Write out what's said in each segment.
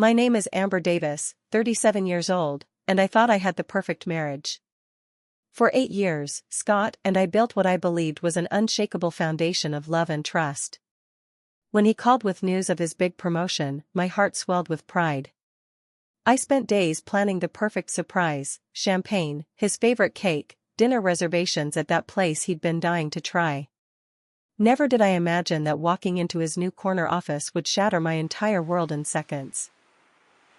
My name is Amber Davis, 37 years old, and I thought I had the perfect marriage. For 8 years, Scott and I built what I believed was an unshakable foundation of love and trust. When he called with news of his big promotion, my heart swelled with pride. I spent days planning the perfect surprise: champagne, his favorite cake, dinner reservations at that place he'd been dying to try. Never did I imagine that walking into his new corner office would shatter my entire world in seconds.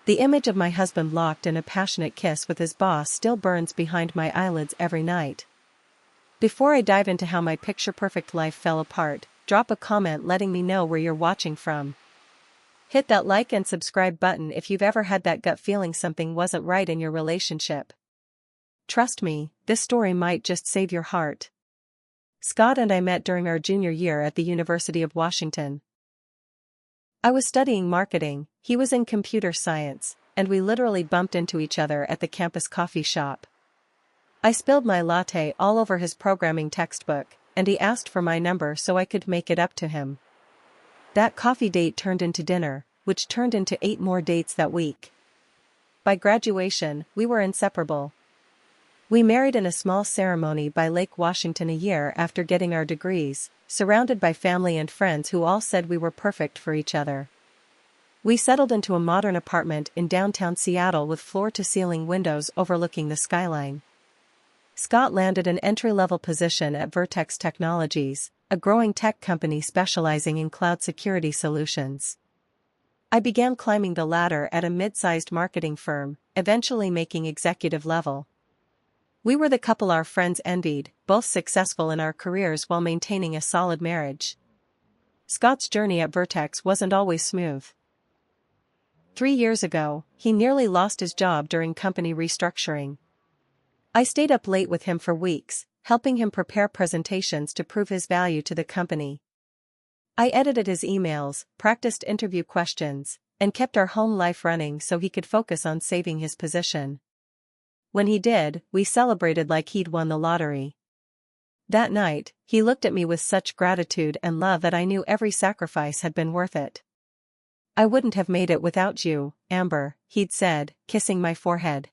The image of my husband locked in a passionate kiss with his boss still burns behind my eyelids every night. Before I dive into how my picture-perfect life fell apart, drop a comment letting me know where you're watching from. Hit that like and subscribe button if you've ever had that gut feeling something wasn't right in your relationship. Trust me, this story might just save your heart. Scott and I met during our junior year at the University of Washington. I was studying marketing, he was in computer science, and we literally bumped into each other at the campus coffee shop. I spilled my latte all over his programming textbook, and he asked for my number so I could make it up to him. That coffee date turned into dinner, which turned into 8 more dates that week. By graduation, we were inseparable. We married in a small ceremony by Lake Washington a year after getting our degrees, surrounded by family and friends who all said we were perfect for each other. We settled into a modern apartment in downtown Seattle with floor-to-ceiling windows overlooking the skyline. Scott landed an entry-level position at Vertex Technologies, a growing tech company specializing in cloud security solutions. I began climbing the ladder at a mid-sized marketing firm, eventually making executive level. We were the couple our friends envied, both successful in our careers while maintaining a solid marriage. Scott's journey at Vertex wasn't always smooth. 3 years ago, he nearly lost his job during company restructuring. I stayed up late with him for weeks, helping him prepare presentations to prove his value to the company. I edited his emails, practiced interview questions, and kept our home life running so he could focus on saving his position. When he did, we celebrated like he'd won the lottery. That night, he looked at me with such gratitude and love that I knew every sacrifice had been worth it. "I wouldn't have made it without you, Amber," he'd said, kissing my forehead.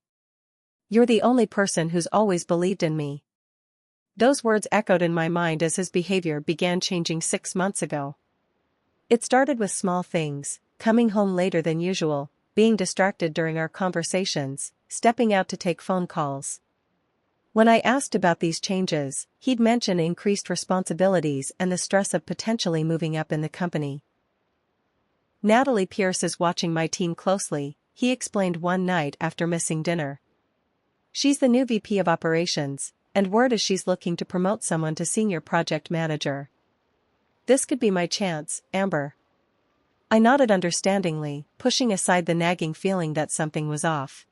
"You're the only person who's always believed in me." Those words echoed in my mind as his behavior began changing 6 months ago. It started with small things: coming home later than usual, being distracted during our conversations, stepping out to take phone calls. When I asked about these changes, he'd mention increased responsibilities and the stress of potentially moving up in the company. "Natalie Pierce is watching my team closely," he explained one night after missing dinner. "She's the new VP of Operations, and word is she's looking to promote someone to senior project manager. This could be my chance, Amber." I nodded understandingly, pushing aside the nagging feeling that something was off.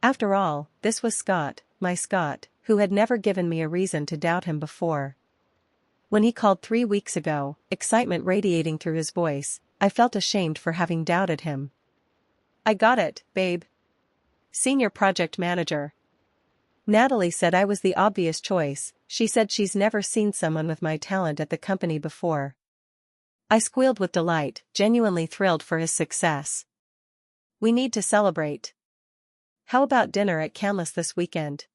After all, this was Scott, my Scott, who had never given me a reason to doubt him before. When he called 3 weeks ago, excitement radiating through his voice, I felt ashamed for having doubted him. "I got it, babe. Senior project manager." Natalie said I was the obvious choice. She said she's never seen someone with my talent at the company before. I squealed with delight, genuinely thrilled for his success. "We need to celebrate. How about dinner at Canlis this weekend?"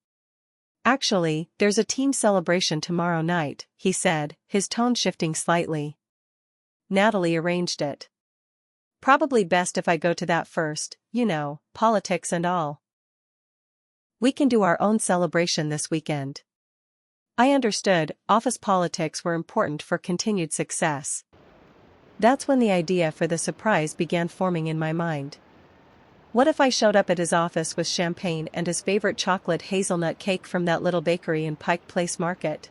"Actually, there's a team celebration tomorrow night," he said, his tone shifting slightly. "Natalie arranged it. Probably best if I go to that first, you know, politics and all." "We can do our own celebration this weekend." I understood, office politics were important for continued success. That's when the idea for the surprise began forming in my mind. What if I showed up at his office with champagne and his favorite chocolate hazelnut cake from that little bakery in Pike Place Market?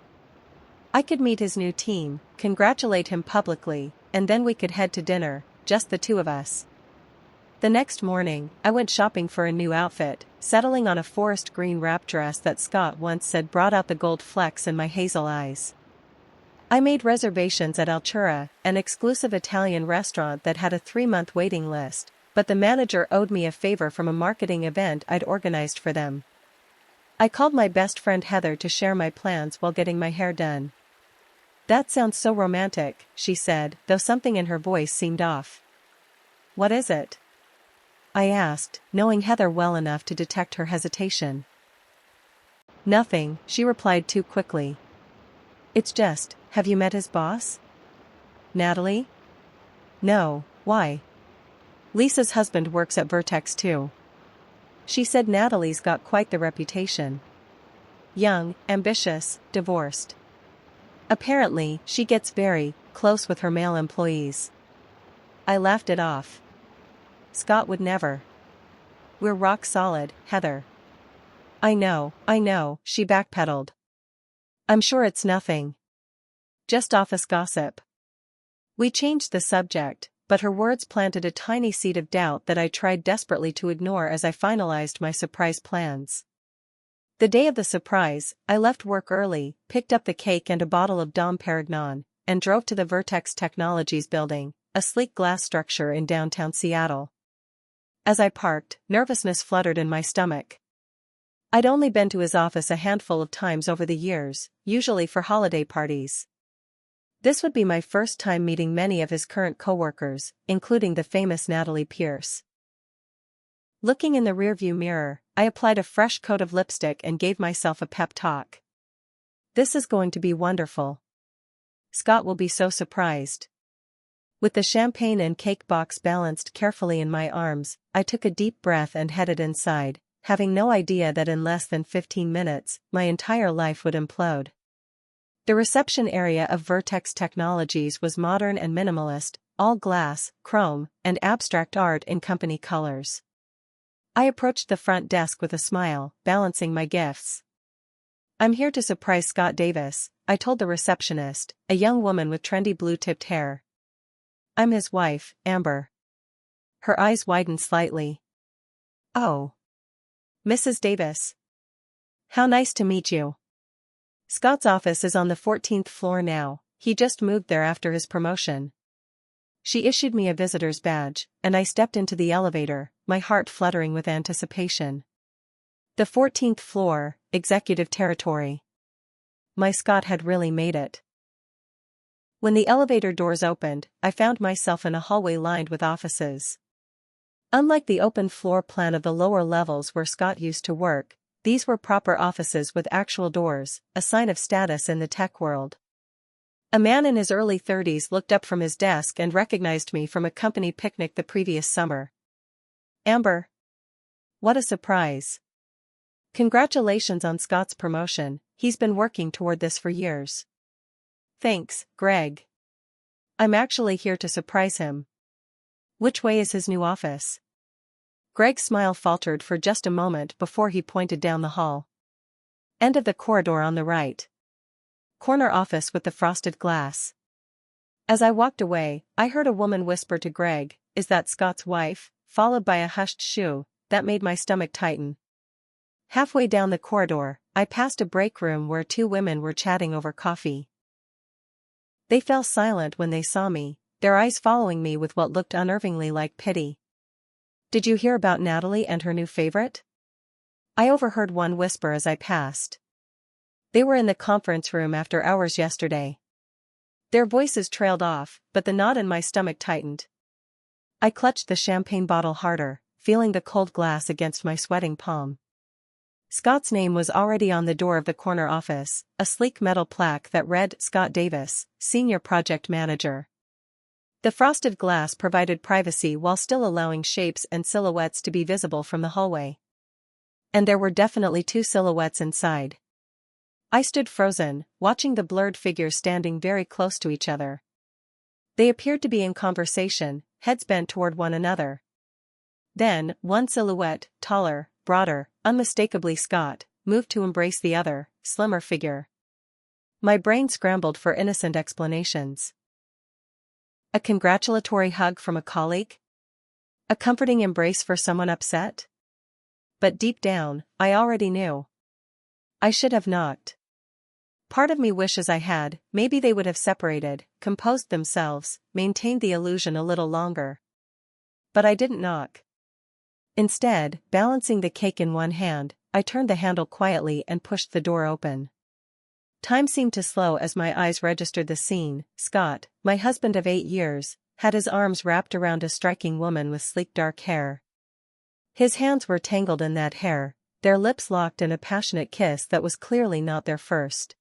I could meet his new team, congratulate him publicly, and then we could head to dinner, just the two of us. The next morning, I went shopping for a new outfit, settling on a forest green wrap dress that Scott once said brought out the gold flecks in my hazel eyes. I made reservations at Altura, an exclusive Italian restaurant that had a 3-month waiting list, but the manager owed me a favor from a marketing event I'd organized for them. I called my best friend Heather to share my plans while getting my hair done. "That sounds so romantic," she said, though something in her voice seemed off. "What is it?" I asked, knowing Heather well enough to detect her hesitation. Nothing, she replied too quickly. It's just, have you met his boss? Natalie? No, why? Lisa's husband works at Vertex too. She said Natalie's got quite the reputation. Young, ambitious, divorced. Apparently, she gets very close with her male employees. I laughed it off. Scott would never. We're rock solid, Heather. I know, she backpedaled. I'm sure it's nothing. Just office gossip. We changed the subject, but her words planted a tiny seed of doubt that I tried desperately to ignore as I finalized my surprise plans. The day of the surprise, I left work early, picked up the cake and a bottle of Dom Perignon, and drove to the Vertex Technologies building, a sleek glass structure in downtown Seattle. As I parked, nervousness fluttered in my stomach. I'd only been to his office a handful of times over the years, usually for holiday parties. This would be my first time meeting many of his current coworkers, including the famous Natalie Pierce. Looking in the rearview mirror, I applied a fresh coat of lipstick and gave myself a pep talk. This is going to be wonderful. Scott will be so surprised. With the champagne and cake box balanced carefully in my arms, I took a deep breath and headed inside, having no idea that in less than 15 minutes, my entire life would implode. The reception area of Vertex Technologies was modern and minimalist, all glass, chrome, and abstract art in company colors. I approached the front desk with a smile, balancing my gifts. I'm here to surprise Scott Davis, I told the receptionist, a young woman with trendy blue-tipped hair. I'm his wife, Amber. Her eyes widened slightly. Oh. Mrs. Davis. How nice to meet you. Scott's office is on the 14th floor now, he just moved there after his promotion. She issued me a visitor's badge, and I stepped into the elevator, my heart fluttering with anticipation. The 14th floor, executive territory. My Scott had really made it. When the elevator doors opened, I found myself in a hallway lined with offices. Unlike the open floor plan of the lower levels where Scott used to work, these were proper offices with actual doors, a sign of status in the tech world. A man in his early 30s looked up from his desk and recognized me from a company picnic the previous summer. Amber. What a surprise. Congratulations on Scott's promotion, he's been working toward this for years. Thanks, Greg. I'm actually here to surprise him. Which way is his new office? Greg's smile faltered for just a moment before he pointed down the hall. End of the corridor on the right. Corner office with the frosted glass. As I walked away, I heard a woman whisper to Greg, "Is that Scott's wife?" followed by a hushed shoo, that made my stomach tighten. Halfway down the corridor, I passed a break room where two women were chatting over coffee. They fell silent when they saw me, their eyes following me with what looked unnervingly like pity. Did you hear about Natalie and her new favorite? I overheard one whisper as I passed. They were in the conference room after hours yesterday. Their voices trailed off, but the knot in my stomach tightened. I clutched the champagne bottle harder, feeling the cold glass against my sweating palm. Scott's name was already on the door of the corner office, a sleek metal plaque that read Scott Davis, Senior Project Manager. The frosted glass provided privacy while still allowing shapes and silhouettes to be visible from the hallway. And there were definitely two silhouettes inside. I stood frozen, watching the blurred figures standing very close to each other. They appeared to be in conversation, heads bent toward one another. Then, one silhouette, taller, broader, unmistakably Scott, moved to embrace the other, slimmer figure. My brain scrambled for innocent explanations. A congratulatory hug from a colleague? A comforting embrace for someone upset? But deep down, I already knew. I should have knocked. Part of me wishes I had, maybe they would have separated, composed themselves, maintained the illusion a little longer. But I didn't knock. Instead, balancing the cake in one hand, I turned the handle quietly and pushed the door open. Time seemed to slow as my eyes registered the scene. Scott, my husband of 8 years, had his arms wrapped around a striking woman with sleek dark hair. His hands were tangled in that hair, their lips locked in a passionate kiss that was clearly not their first.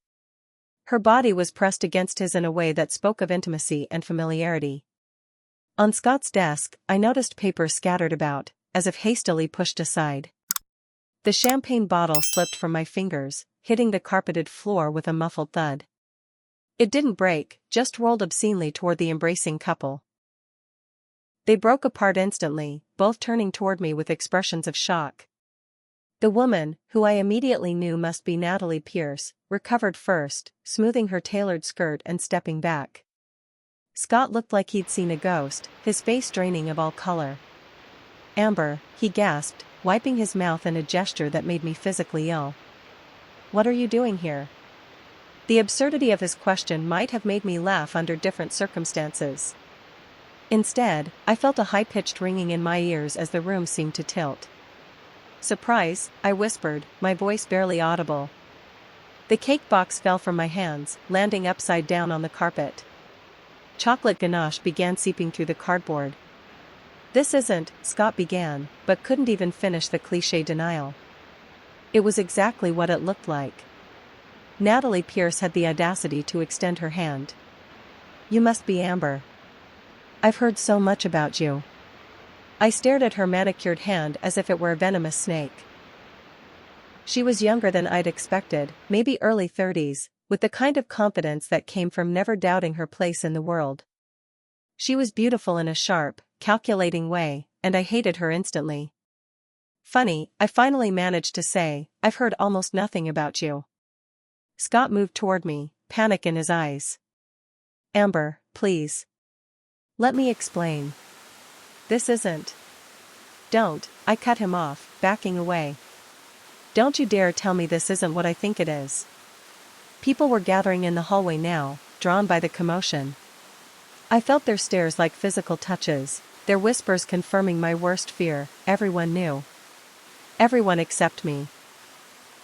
Her body was pressed against his in a way that spoke of intimacy and familiarity. On Scott's desk, I noticed papers scattered about, as if hastily pushed aside. The champagne bottle slipped from my fingers, hitting the carpeted floor with a muffled thud. It didn't break, just rolled obscenely toward the embracing couple. They broke apart instantly, both turning toward me with expressions of shock. The woman, who I immediately knew must be Natalie Pierce, recovered first, smoothing her tailored skirt and stepping back. Scott looked like he'd seen a ghost, his face draining of all color. "Amber," he gasped, wiping his mouth in a gesture that made me physically ill. "What are you doing here?" The absurdity of his question might have made me laugh under different circumstances. Instead, I felt a high-pitched ringing in my ears as the room seemed to tilt. "Surprise," I whispered, my voice barely audible. The cake box fell from my hands, landing upside down on the carpet. Chocolate ganache began seeping through the cardboard. "This isn't," Scott began, but couldn't even finish the cliché denial. It was exactly what it looked like. Natalie Pierce had the audacity to extend her hand. "You must be Amber. I've heard so much about you." I stared at her manicured hand as if it were a venomous snake. She was younger than I'd expected, maybe early 30s, with the kind of confidence that came from never doubting her place in the world. She was beautiful in a sharp, calculating way, and I hated her instantly. "Funny," I finally managed to say, "I've heard almost nothing about you." Scott moved toward me, panic in his eyes. "Amber, please. Let me explain. This isn't." "Don't," I cut him off, backing away. "Don't you dare tell me this isn't what I think it is." People were gathering in the hallway now, drawn by the commotion. I felt their stares like physical touches, their whispers confirming my worst fear. Everyone knew. Everyone except me.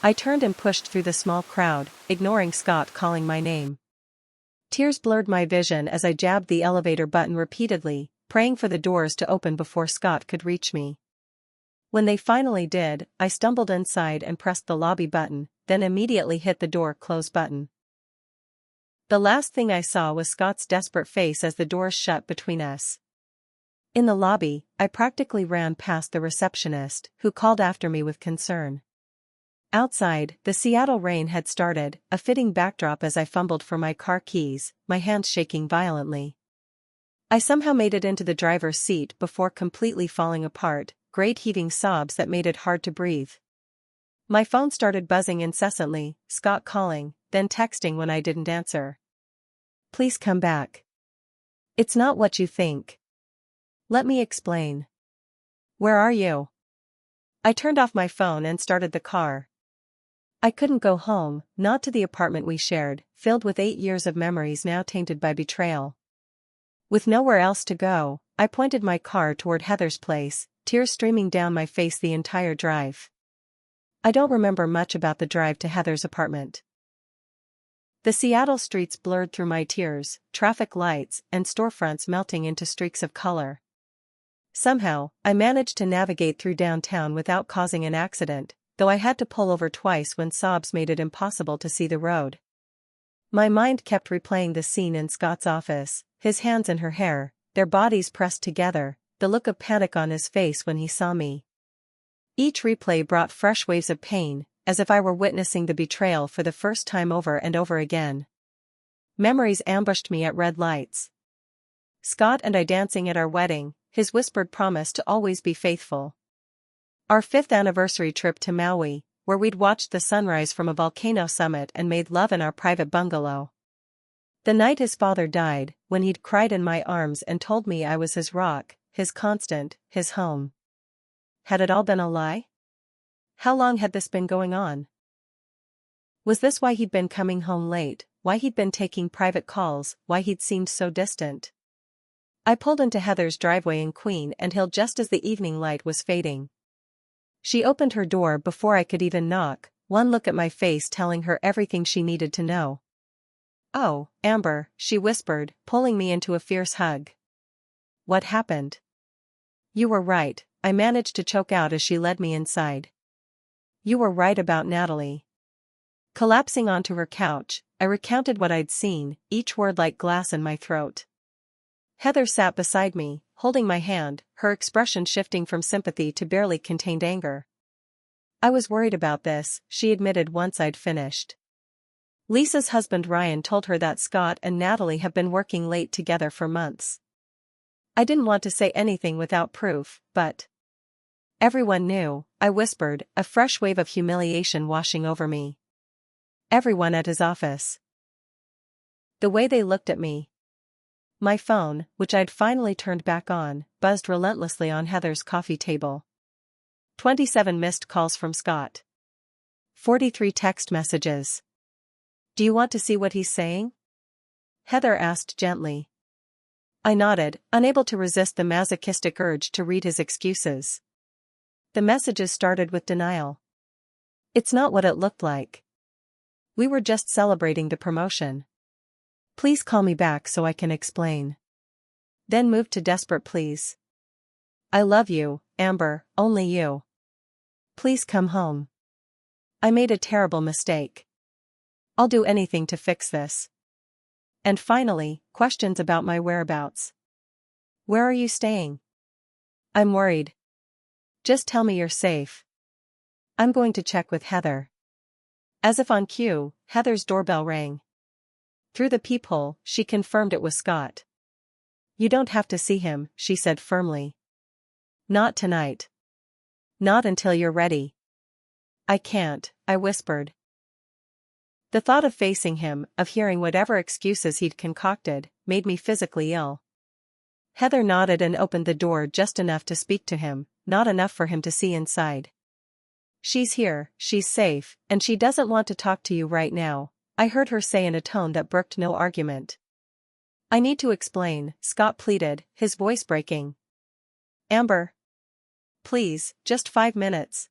I turned and pushed through the small crowd, ignoring Scott calling my name. Tears blurred my vision as I jabbed the elevator button repeatedly, praying for the doors to open before Scott could reach me. When they finally did, I stumbled inside and pressed the lobby button, then immediately hit the door close button. The last thing I saw was Scott's desperate face as the doors shut between us. In the lobby, I practically ran past the receptionist, who called after me with concern. Outside, the Seattle rain had started, a fitting backdrop as I fumbled for my car keys, my hands shaking violently. I somehow made it into the driver's seat before completely falling apart, great heaving sobs that made it hard to breathe. My phone started buzzing incessantly, Scott calling, then texting when I didn't answer. "Please come back. It's not what you think. Let me explain. Where are you?" I turned off my phone and started the car. I couldn't go home, not to the apartment we shared, filled with 8 years of memories now tainted by betrayal. With nowhere else to go, I pointed my car toward Heather's place, tears streaming down my face the entire drive. I don't remember much about the drive to Heather's apartment. The Seattle streets blurred through my tears, traffic lights and storefronts melting into streaks of color. Somehow, I managed to navigate through downtown without causing an accident, though I had to pull over twice when sobs made it impossible to see the road. My mind kept replaying the scene in Scott's office, his hands in her hair, their bodies pressed together, the look of panic on his face when he saw me. Each replay brought fresh waves of pain, as if I were witnessing the betrayal for the first time over and over again. Memories ambushed me at red lights. Scott and I dancing at our wedding, his whispered promise to always be faithful. Our 5th anniversary trip to Maui, where we'd watched the sunrise from a volcano summit and made love in our private bungalow. The night his father died, when he'd cried in my arms and told me I was his rock, his constant, his home. Had it all been a lie? How long had this been going on? Was this why he'd been coming home late, why he'd been taking private calls, why he'd seemed so distant? I pulled into Heather's driveway in Queen and Hill just as the evening light was fading. She opened her door before I could even knock, one look at my face telling her everything she needed to know. "Oh, Amber," she whispered, pulling me into a fierce hug. "What happened?" "You were right, I managed to choke out as she led me inside. You were right about Natalie. Collapsing onto her couch, I recounted what I'd seen, each word like glass in my throat. Heather sat beside me, holding my hand, her expression shifting from sympathy to barely contained anger. I was worried about this, she admitted once I'd finished. Lisa's husband Ryan told her that Scott and Natalie have been working late together for months. I didn't want to say anything without proof, but everyone knew, I whispered, a fresh wave of humiliation washing over me. Everyone at his office. The way they looked at me. My phone, which I'd finally turned back on, buzzed relentlessly on Heather's coffee table. 27 missed calls from Scott. 43 text messages. Do you want to see what he's saying? Heather asked gently. I nodded, unable to resist the masochistic urge to read his excuses. The messages started with denial. It's not what it looked like. We were just celebrating the promotion. Please call me back so I can explain. Then moved to desperate pleas. I love you, Amber, only you. Please come home. I made a terrible mistake. I'll do anything to fix this. And finally, questions about my whereabouts. Where are you staying? I'm worried. Just tell me you're safe. I'm going to check with Heather. As if on cue, Heather's doorbell rang. Through the peephole, she confirmed it was Scott. You don't have to see him, she said firmly. Not tonight. Not until you're ready. I can't, I whispered. The thought of facing him, of hearing whatever excuses he'd concocted, made me physically ill. Heather nodded and opened the door just enough to speak to him, not enough for him to see inside. She's here, she's safe, and she doesn't want to talk to you right now, I heard her say in a tone that brooked no argument. I need to explain, Scott pleaded, his voice breaking. Amber. Please, just 5 minutes.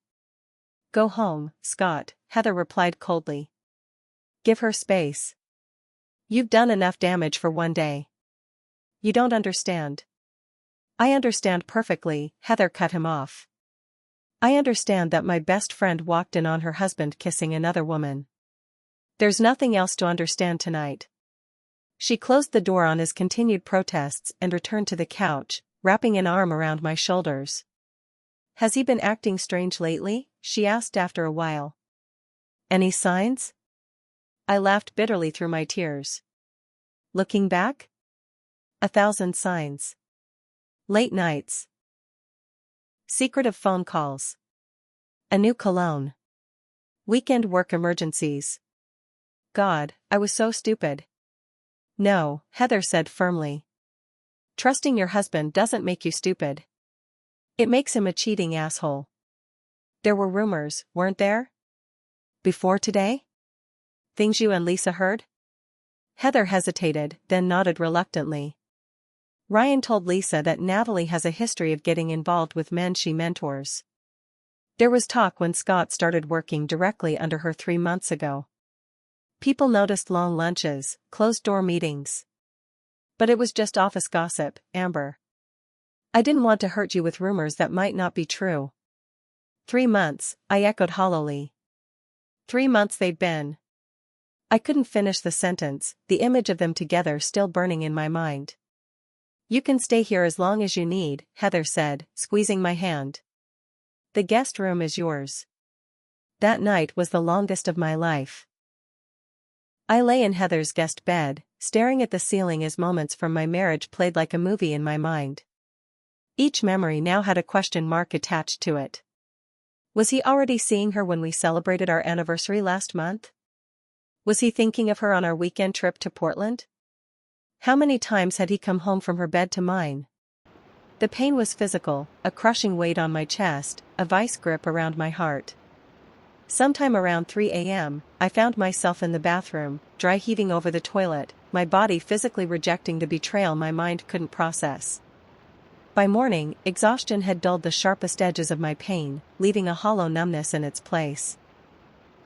Go home, Scott, Heather replied coldly. Give her space. You've done enough damage for one day. You don't understand. I understand perfectly, Heather cut him off. I understand that my best friend walked in on her husband kissing another woman. There's nothing else to understand tonight. She closed the door on his continued protests and returned to the couch, wrapping an arm around my shoulders. Has he been acting strange lately? She asked after a while. Any signs? I laughed bitterly through my tears. Looking back? 1,000 signs. Late nights. Secretive phone calls. A new cologne. Weekend work emergencies. God, I was so stupid. No, Heather said firmly. Trusting your husband doesn't make you stupid. It makes him a cheating asshole. There were rumors, weren't there? Before today? Things you and Lisa heard? Heather hesitated, then nodded reluctantly. Ryan told Lisa that Natalie has a history of getting involved with men she mentors. There was talk when Scott started working directly under her 3 months ago. People noticed long lunches, closed-door meetings. But it was just office gossip, Amber. I didn't want to hurt you with rumors that might not be true. 3 months, I echoed hollowly. 3 months they've been. I couldn't finish the sentence, the image of them together still burning in my mind. You can stay here as long as you need, Heather said, squeezing my hand. The guest room is yours. That night was the longest of my life. I lay in Heather's guest bed, staring at the ceiling as moments from my marriage played like a movie in my mind. Each memory now had a question mark attached to it. Was he already seeing her when we celebrated our anniversary last month? Was he thinking of her on our weekend trip to Portland? How many times had he come home from her bed to mine? The pain was physical, a crushing weight on my chest, a vice grip around my heart. Sometime around 3 a.m., I found myself in the bathroom, dry heaving over the toilet, my body physically rejecting the betrayal my mind couldn't process. By morning, exhaustion had dulled the sharpest edges of my pain, leaving a hollow numbness in its place.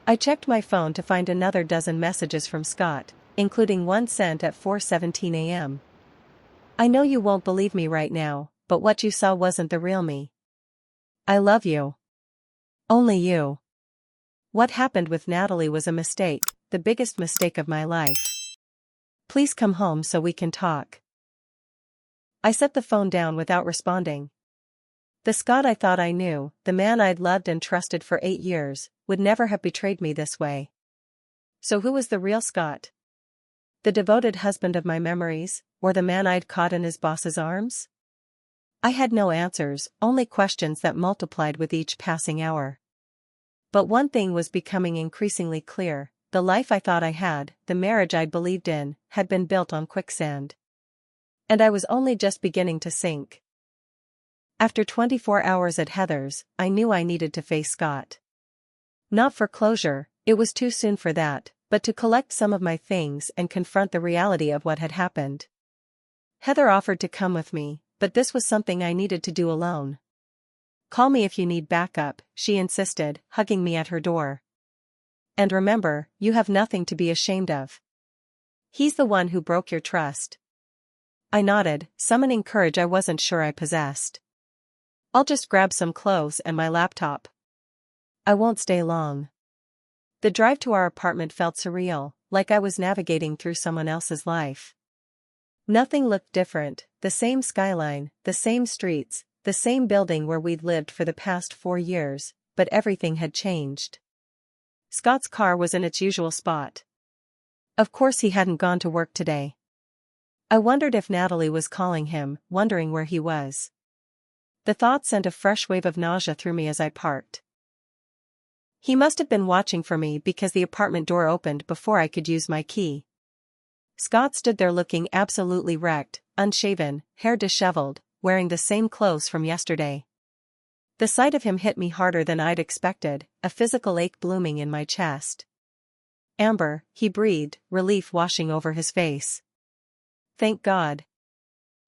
I checked my phone to find another dozen messages from Scott, including one sent at 4:17 a.m. I know you won't believe me right now, but what you saw wasn't the real me. I love you. Only you. What happened with Natalie was a mistake, the biggest mistake of my life. Please come home so we can talk. I set the phone down without responding. The Scott I thought I knew, the man I'd loved and trusted for 8 years, would never have betrayed me this way. So who was the real Scott? The devoted husband of my memories, or the man I'd caught in his boss's arms? I had no answers, only questions that multiplied with each passing hour. But one thing was becoming increasingly clear: the life I thought I had, the marriage I'd believed in, had been built on quicksand. And I was only just beginning to sink. After 24 hours at Heather's, I knew I needed to face Scott. Not for closure, it was too soon for that, but to collect some of my things and confront the reality of what had happened. Heather offered to come with me, but this was something I needed to do alone. Call me if you need backup, she insisted, hugging me at her door. And remember, you have nothing to be ashamed of. He's the one who broke your trust. I nodded, summoning courage I wasn't sure I possessed. I'll just grab some clothes and my laptop. I won't stay long. The drive to our apartment felt surreal, like I was navigating through someone else's life. Nothing looked different, the same skyline, the same streets, the same building where we'd lived for the past 4 years, but everything had changed. Scott's car was in its usual spot. Of course he hadn't gone to work today. I wondered if Natalie was calling him, wondering where he was. The thought sent a fresh wave of nausea through me as I parked. He must have been watching for me because the apartment door opened before I could use my key. Scott stood there looking absolutely wrecked, unshaven, hair disheveled, wearing the same clothes from yesterday. The sight of him hit me harder than I'd expected, a physical ache blooming in my chest. Amber, he breathed, relief washing over his face. Thank God.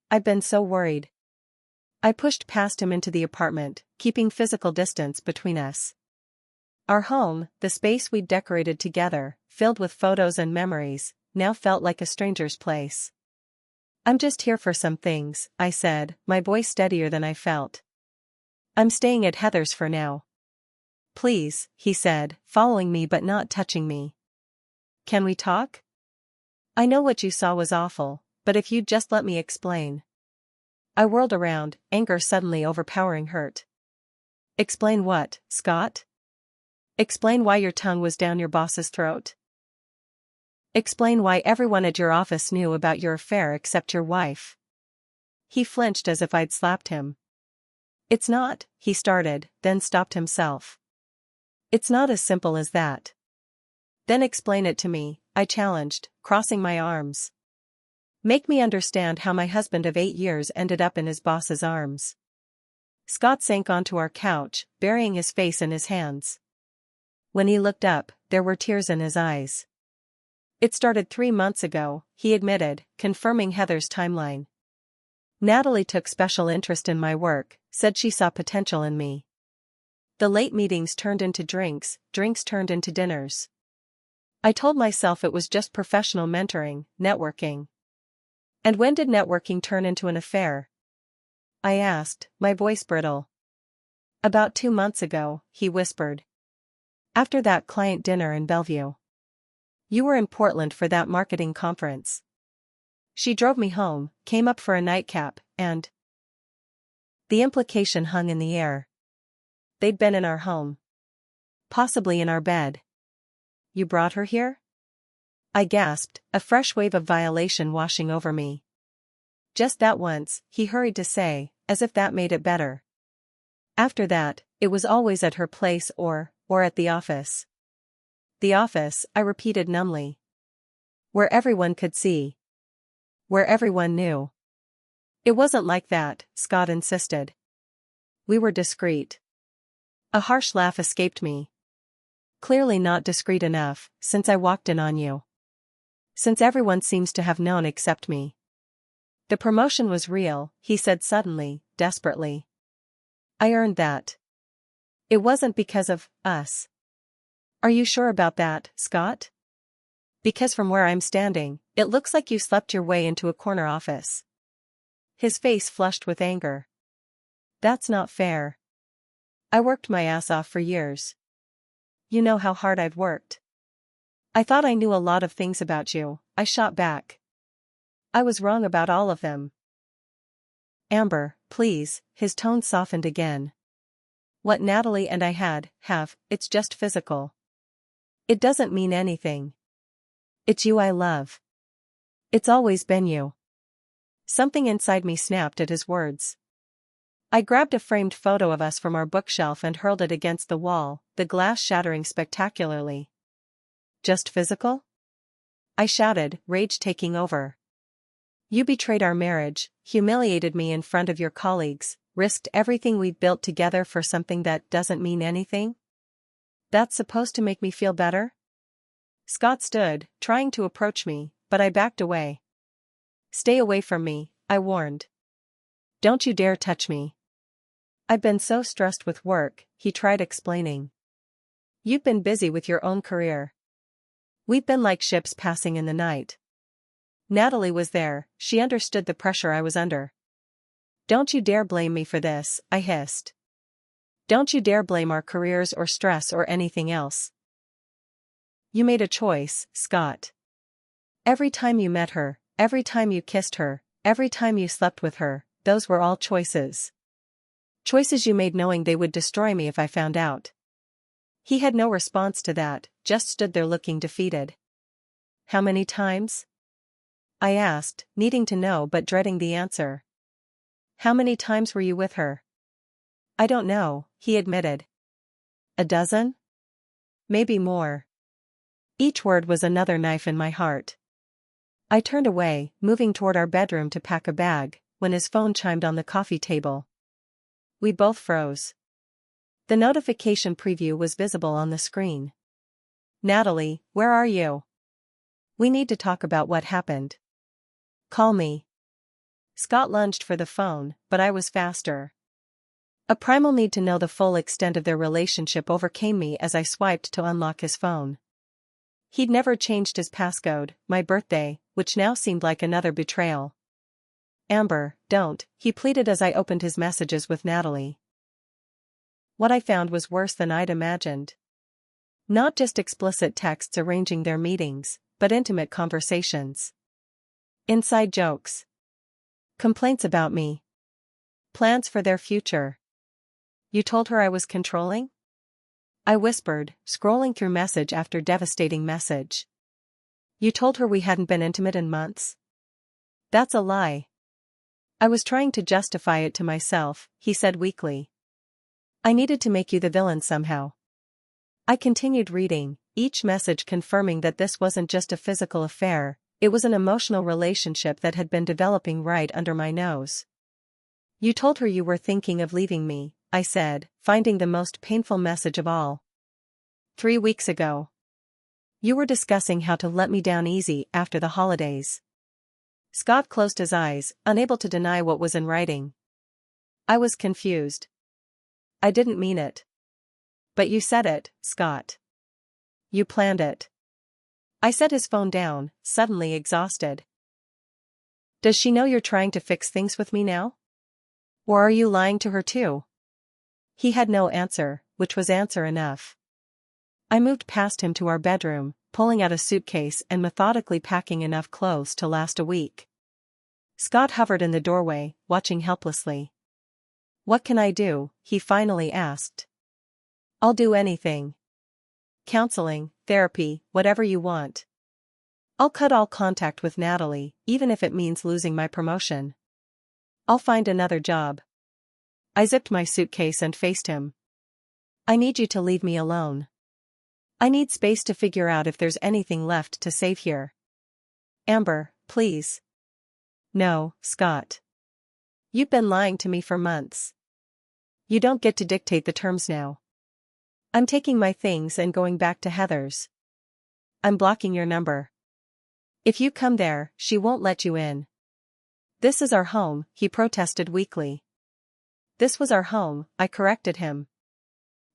I'd been so worried. I pushed past him into the apartment, keeping physical distance between us. Our home, the space we'd decorated together, filled with photos and memories, now felt like a stranger's place. I'm just here for some things, I said, my voice steadier than I felt. I'm staying at Heather's for now. Please, he said, following me but not touching me. Can we talk? I know what you saw was awful, but if you'd just let me explain. I whirled around, anger suddenly overpowering hurt. Explain what, Scott? Explain why your tongue was down your boss's throat? Explain why everyone at your office knew about your affair except your wife. He flinched as if I'd slapped him. It's not, he started, then stopped himself. It's not as simple as that. Then explain it to me, I challenged, crossing my arms. Make me understand how my husband of 8 years ended up in his boss's arms. Scott sank onto our couch, burying his face in his hands. When he looked up, there were tears in his eyes. It started 3 months ago, he admitted, confirming Heather's timeline. Natalie took special interest in my work, said she saw potential in me. The late meetings turned into drinks, drinks turned into dinners. I told myself it was just professional mentoring, networking. And when did networking turn into an affair? I asked, my voice brittle. About 2 months ago, he whispered. After that client dinner in Bellevue. You were in Portland for that marketing conference. She drove me home, came up for a nightcap, and... The implication hung in the air. They'd been in our home. Possibly in our bed. You brought her here? I gasped, a fresh wave of violation washing over me. Just that once, he hurried to say, as if that made it better. After that, it was always at her place or at the office. The office, I repeated numbly. Where everyone could see. Where everyone knew. It wasn't like that, Scott insisted. We were discreet. A harsh laugh escaped me. Clearly not discreet enough, since I walked in on you. Since everyone seems to have known except me. The promotion was real, he said suddenly, desperately. I earned that. It wasn't because of us. Are you sure about that, Scott? Because from where I'm standing, it looks like you slept your way into a corner office. His face flushed with anger. That's not fair. I worked my ass off for years. You know how hard I've worked. I thought I knew a lot of things about you, I shot back. I was wrong about all of them. Amber, please, his tone softened again. What Natalie and I have, it's just physical. It doesn't mean anything. It's you I love. It's always been you. Something inside me snapped at his words. I grabbed a framed photo of us from our bookshelf and hurled it against the wall, the glass shattering spectacularly. Just physical? I shouted, rage taking over. You betrayed our marriage, humiliated me in front of your colleagues, risked everything we've built together for something that doesn't mean anything? That's supposed to make me feel better? Scott stood, trying to approach me, but I backed away. Stay away from me, I warned. Don't you dare touch me. I've been so stressed with work, he tried explaining. You've been busy with your own career. We've been like ships passing in the night. Natalie was there, she understood the pressure I was under. Don't you dare blame me for this, I hissed. Don't you dare blame our careers or stress or anything else. You made a choice, Scott. Every time you met her, every time you kissed her, every time you slept with her, those were all choices. Choices you made knowing they would destroy me if I found out. He had no response to that, just stood there looking defeated. How many times? I asked, needing to know but dreading the answer. How many times were you with her? I don't know, he admitted. A dozen? Maybe more. Each word was another knife in my heart. I turned away, moving toward our bedroom to pack a bag, when his phone chimed on the coffee table. We both froze. The notification preview was visible on the screen. Natalie, where are you? We need to talk about what happened. Call me. Scott lunged for the phone, but I was faster. A primal need to know the full extent of their relationship overcame me as I swiped to unlock his phone. He'd never changed his passcode, my birthday, which now seemed like another betrayal. Amber, don't, he pleaded as I opened his messages with Natalie. What I found was worse than I'd imagined. Not just explicit texts arranging their meetings, but intimate conversations. Inside jokes. Complaints about me. Plans for their future. You told her I was controlling? I whispered, scrolling through message after devastating message. You told her we hadn't been intimate in months? That's a lie. I was trying to justify it to myself, he said weakly. I needed to make you the villain somehow. I continued reading, each message confirming that this wasn't just a physical affair, it was an emotional relationship that had been developing right under my nose. You told her you were thinking of leaving me, I said, finding the most painful message of all. 3 weeks ago. You were discussing how to let me down easy after the holidays. Scott closed his eyes, unable to deny what was in writing. I was confused. I didn't mean it. But you said it, Scott. You planned it. I set his phone down, suddenly exhausted. Does she know you're trying to fix things with me now? Or are you lying to her too? He had no answer, which was answer enough. I moved past him to our bedroom, pulling out a suitcase and methodically packing enough clothes to last a week. Scott hovered in the doorway, watching helplessly. What can I do? He finally asked. I'll do anything. Counseling, therapy, whatever you want. I'll cut all contact with Natalie, even if it means losing my promotion. I'll find another job. I zipped my suitcase and faced him. I need you to leave me alone. I need space to figure out if there's anything left to save here. Amber, please. No, Scott. You've been lying to me for months. You don't get to dictate the terms now. I'm taking my things and going back to Heather's. I'm blocking your number. If you come there, she won't let you in. This is our home, he protested weakly. This was our home, I corrected him.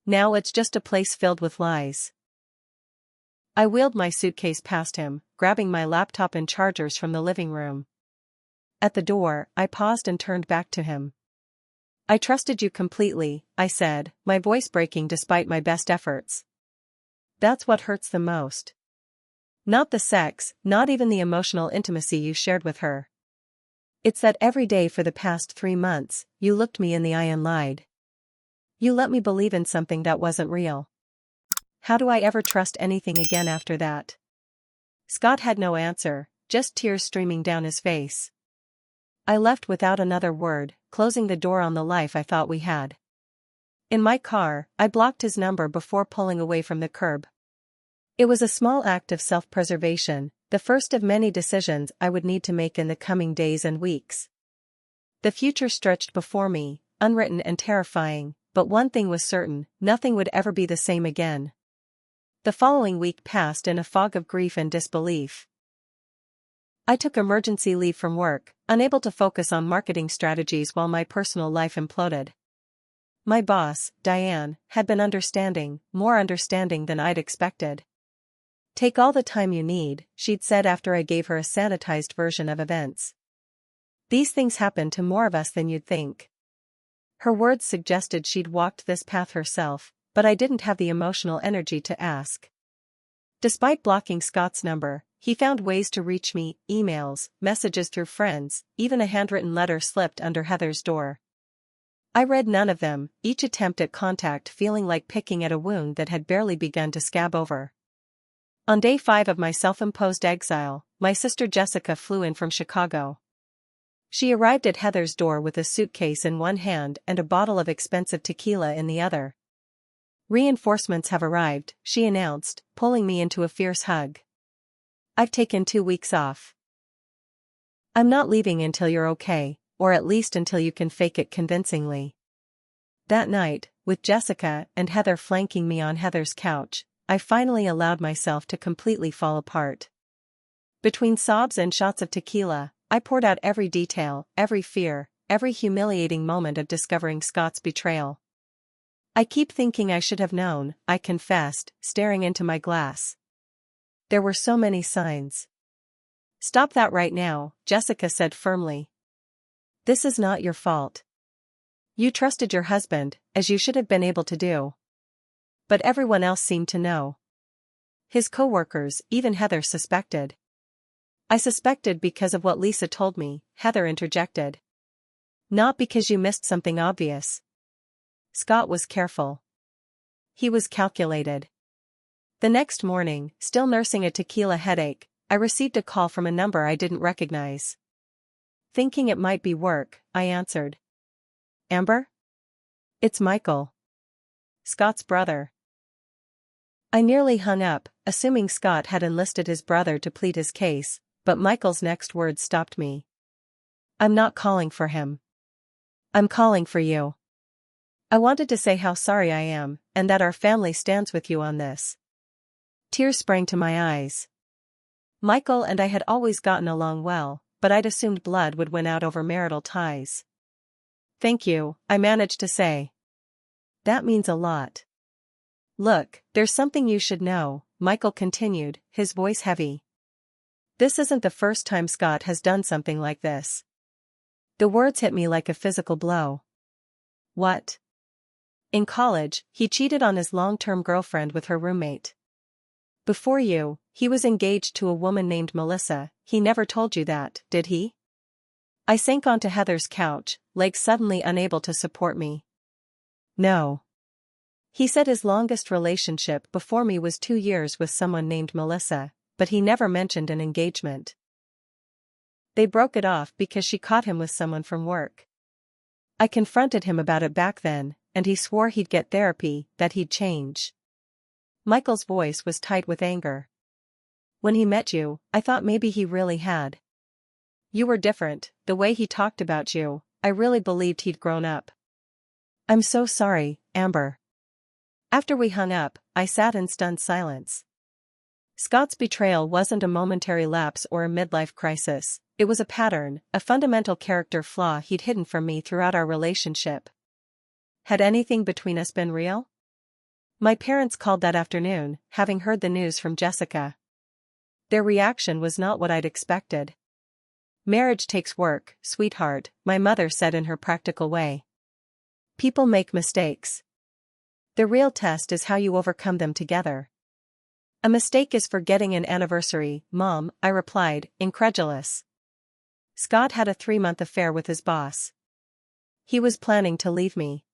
Now it's just a place filled with lies. I wheeled my suitcase past him, grabbing my laptop and chargers from the living room. At the door, I paused and turned back to him. I trusted you completely, I said, my voice breaking despite my best efforts. That's what hurts the most. Not the sex, not even the emotional intimacy you shared with her. It's that every day for the past 3 months, you looked me in the eye and lied. You let me believe in something that wasn't real. How do I ever trust anything again after that? Scott had no answer, just tears streaming down his face. I left without another word, closing the door on the life I thought we had. In my car, I blocked his number before pulling away from the curb. It was a small act of self-preservation, the first of many decisions I would need to make in the coming days and weeks. The future stretched before me, unwritten and terrifying, but one thing was certain, nothing would ever be the same again. The following week passed in a fog of grief and disbelief. I took emergency leave from work, unable to focus on marketing strategies while my personal life imploded. My boss, Diane, had been understanding, more understanding than I'd expected. Take all the time you need, she'd said after I gave her a sanitized version of events. These things happen to more of us than you'd think. Her words suggested she'd walked this path herself, but I didn't have the emotional energy to ask. Despite blocking Scott's number, he found ways to reach me, emails, messages through friends, even a handwritten letter slipped under Heather's door. I read none of them, each attempt at contact feeling like picking at a wound that had barely begun to scab over. On day 5 of my self-imposed exile, my sister Jessica flew in from Chicago. She arrived at Heather's door with a suitcase in one hand and a bottle of expensive tequila in the other. Reinforcements have arrived, she announced, pulling me into a fierce hug. I've taken 2 weeks off. I'm not leaving until you're okay, or at least until you can fake it convincingly. That night, with Jessica and Heather flanking me on Heather's couch, I finally allowed myself to completely fall apart. Between sobs and shots of tequila, I poured out every detail, every fear, every humiliating moment of discovering Scott's betrayal. I keep thinking I should have known, I confessed, staring into my glass. There were so many signs. Stop that right now, Jessica said firmly. This is not your fault. You trusted your husband, as you should have been able to do. But everyone else seemed to know. His co-workers, even Heather, suspected. I suspected because of what Lisa told me, Heather interjected. Not because you missed something obvious. Scott was careful. He was calculated. The next morning, still nursing a tequila headache, I received a call from a number I didn't recognize. Thinking it might be work, I answered. Amber? It's Michael. Scott's brother. I nearly hung up, assuming Scott had enlisted his brother to plead his case, but Michael's next words stopped me. I'm not calling for him. I'm calling for you. I wanted to say how sorry I am, and that our family stands with you on this. Tears sprang to my eyes. Michael and I had always gotten along well, but I'd assumed blood would win out over marital ties. Thank you, I managed to say. That means a lot. Look, there's something you should know, Michael continued, his voice heavy. This isn't the first time Scott has done something like this. The words hit me like a physical blow. What? In college, he cheated on his long-term girlfriend with her roommate. Before you, he was engaged to a woman named Melissa. He never told you that, did he? I sank onto Heather's couch, legs suddenly unable to support me. No. He said his longest relationship before me was 2 years with someone named Melissa, but he never mentioned an engagement. They broke it off because she caught him with someone from work. I confronted him about it back then, and he swore he'd get therapy, that he'd change. Michael's voice was tight with anger. When he met you, I thought maybe he really had. You were different, the way he talked about you, I really believed he'd grown up. I'm so sorry, Amber. After we hung up, I sat in stunned silence. Scott's betrayal wasn't a momentary lapse or a midlife crisis, it was a pattern, a fundamental character flaw he'd hidden from me throughout our relationship. Had anything between us been real? My parents called that afternoon, having heard the news from Jessica. Their reaction was not what I'd expected. Marriage takes work, sweetheart, my mother said in her practical way. People make mistakes. The real test is how you overcome them together. A mistake is forgetting an anniversary, Mom, I replied, incredulous. Scott had a 3-month affair with his boss. He was planning to leave me.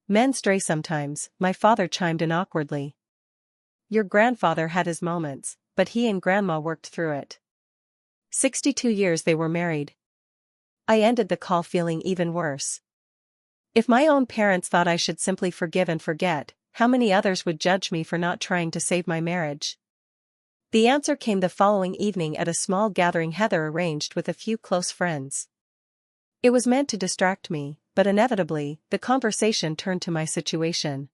Men stray sometimes, my father chimed in awkwardly. Your grandfather had his moments, but he and Grandma worked through it. 62 years they were married. I ended the call feeling even worse. If my own parents thought I should simply forgive and forget, how many others would judge me for not trying to save my marriage? The answer came the following evening at a small gathering Heather arranged with a few close friends. It was meant to distract me, but inevitably, the conversation turned to my situation.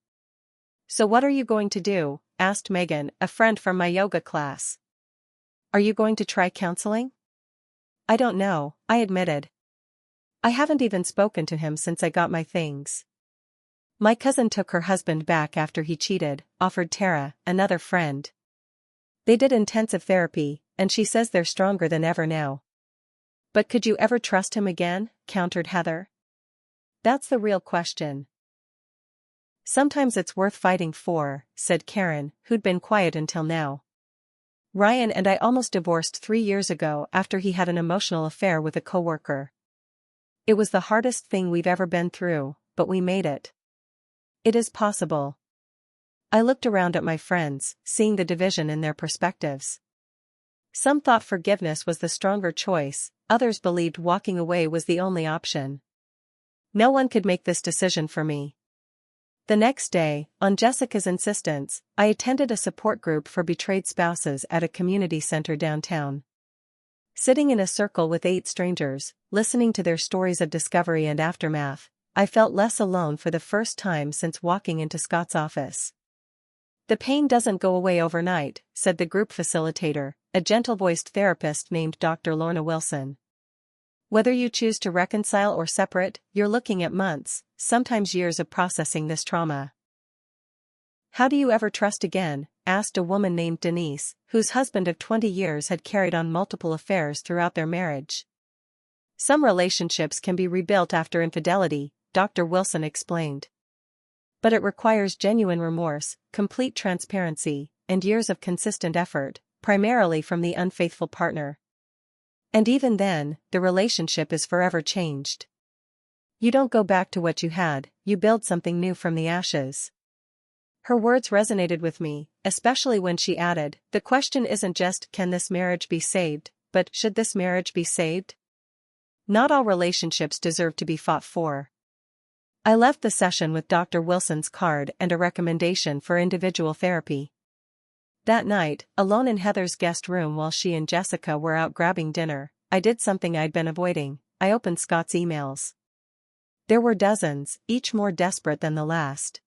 So what are you going to do? Asked Megan, a friend from my yoga class. Are you going to try counseling? I don't know, I admitted. I haven't even spoken to him since I got my things. My cousin took her husband back after he cheated, offered Tara, another friend. They did intensive therapy, and she says they're stronger than ever now. But could you ever trust him again? Countered Heather. That's the real question. Sometimes it's worth fighting for, said Karen, who'd been quiet until now. Ryan and I almost divorced 3 years ago after he had an emotional affair with a coworker. It was the hardest thing we've ever been through, but we made it. It is possible. I looked around at my friends, seeing the division in their perspectives. Some thought forgiveness was the stronger choice, others believed walking away was the only option. No one could make this decision for me. The next day, on Jessica's insistence, I attended a support group for betrayed spouses at a community center downtown. Sitting in a circle with 8 strangers, listening to their stories of discovery and aftermath, I felt less alone for the first time since walking into Scott's office. The pain doesn't go away overnight, said the group facilitator, a gentle-voiced therapist named Dr. Lorna Wilson. Whether you choose to reconcile or separate, you're looking at months, sometimes years of processing this trauma. How do you ever trust again? Asked a woman named Denise, whose husband of 20 years had carried on multiple affairs throughout their marriage. Some relationships can be rebuilt after infidelity, Dr. Wilson explained. But it requires genuine remorse, complete transparency, and years of consistent effort, primarily from the unfaithful partner. And even then, the relationship is forever changed. You don't go back to what you had, you build something new from the ashes. Her words resonated with me, especially when she added, the question isn't just, can this marriage be saved, but should this marriage be saved? Not all relationships deserve to be fought for. I left the session with Dr. Wilson's card and a recommendation for individual therapy. That night, alone in Heather's guest room while she and Jessica were out grabbing dinner, I did something I'd been avoiding. I opened Scott's emails. There were dozens, each more desperate than the last.